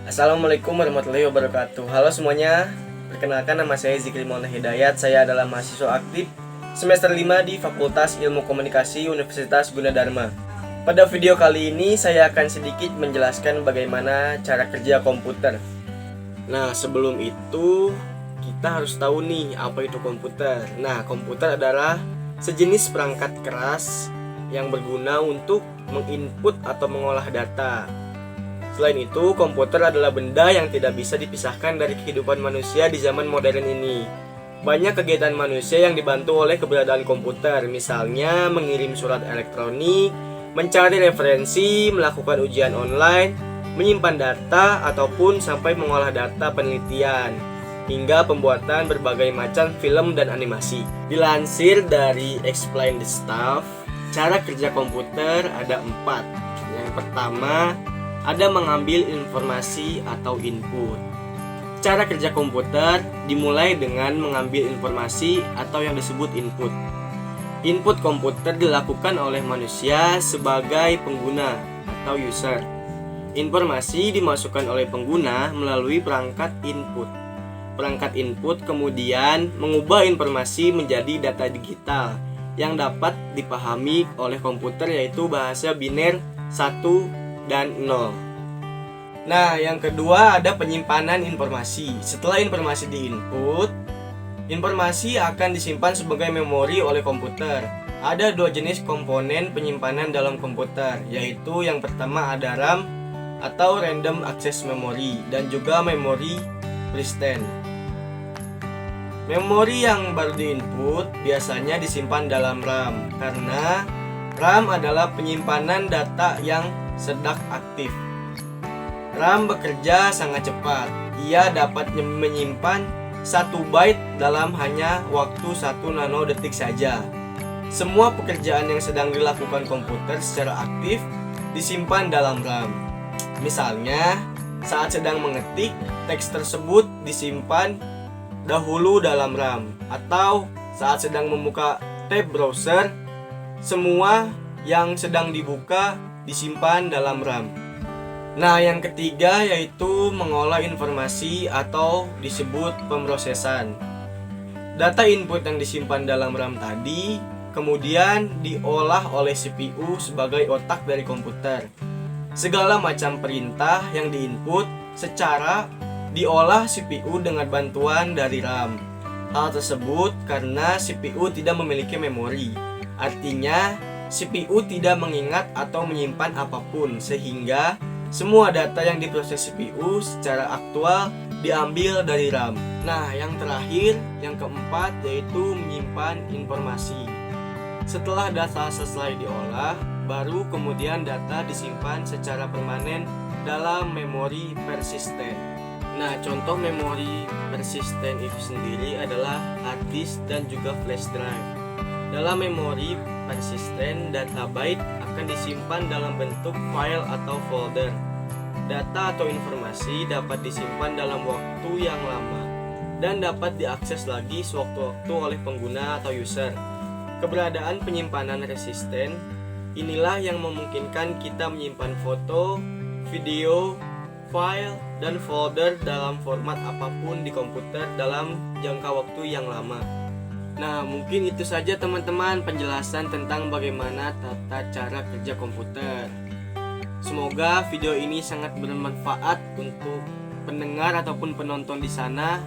Assalamualaikum warahmatullahi wabarakatuh. Halo semuanya, perkenalkan nama saya Zikri Maulana Hidayat. Saya adalah mahasiswa aktif semester 5 di Fakultas Ilmu Komunikasi Universitas Gunadarma. Pada video kali ini saya akan sedikit menjelaskan bagaimana cara kerja komputer. Nah, sebelum itu kita harus tahu nih apa itu komputer. Nah, komputer adalah sejenis perangkat keras yang berguna untuk menginput atau mengolah data. Selain itu, komputer adalah benda yang tidak bisa dipisahkan dari kehidupan manusia di zaman modern ini. Banyak kegiatan manusia yang dibantu oleh keberadaan komputer, misalnya mengirim surat elektronik, mencari referensi, melakukan ujian online, menyimpan data, ataupun sampai mengolah data penelitian, hingga pembuatan berbagai macam film dan animasi. Dilansir dari Explain the Stuff, cara kerja komputer ada 4. Yang pertama, ada mengambil informasi atau input. Cara kerja komputer dimulai dengan mengambil informasi atau yang disebut input. Input komputer dilakukan oleh manusia sebagai pengguna atau user. Informasi dimasukkan oleh pengguna melalui perangkat input. Perangkat input kemudian mengubah informasi menjadi data digital yang dapat dipahami oleh komputer, yaitu bahasa biner 1 dan 0. Nah, yang kedua ada penyimpanan informasi. Setelah informasi diinput, informasi akan disimpan sebagai memori oleh komputer. Ada 2 jenis komponen penyimpanan dalam komputer, yaitu yang pertama ada RAM atau Random Access Memory dan juga memori persistent. Memori yang baru diinput biasanya disimpan dalam RAM karena RAM adalah penyimpanan data yang sedang aktif. RAM bekerja sangat cepat. Ia dapat menyimpan 1 byte dalam hanya waktu 1 nanodetik saja. Semua pekerjaan yang sedang dilakukan komputer secara aktif disimpan dalam RAM. Misalnya, saat sedang mengetik, teks tersebut disimpan dahulu dalam RAM, atau saat sedang membuka tab browser, semua yang sedang dibuka disimpan dalam RAM. Nah, yang ketiga yaitu mengolah informasi atau disebut pemrosesan. Data input yang disimpan dalam RAM tadi kemudian diolah oleh CPU sebagai otak dari komputer. Segala macam perintah yang diinput secara diolah CPU dengan bantuan dari RAM. Hal tersebut karena CPU tidak memiliki memori. Artinya CPU tidak mengingat atau menyimpan apapun, sehingga semua data yang diproses CPU secara aktual diambil dari RAM. Nah, yang terakhir, yang keempat yaitu menyimpan informasi. Setelah data selesai diolah, baru kemudian data disimpan secara permanen dalam memori persistent. Nah, contoh memori persistent itu sendiri adalah hard disk dan juga flash drive. Dalam memori persistent, data byte akan disimpan dalam bentuk file atau folder. Data atau informasi dapat disimpan dalam waktu yang lama dan dapat diakses lagi sewaktu-waktu oleh pengguna atau user. Keberadaan penyimpanan resisten inilah yang memungkinkan kita menyimpan foto, video, file, dan folder dalam format apapun di komputer dalam jangka waktu yang lama. Nah, mungkin itu saja teman-teman penjelasan tentang bagaimana tata cara kerja komputer. Semoga video ini sangat bermanfaat untuk pendengar ataupun penonton di sana.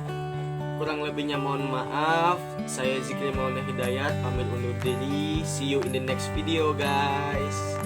Kurang lebihnya mohon maaf. Saya Zikri Maulana Hidayat, pamit undur diri. See you in the next video, guys.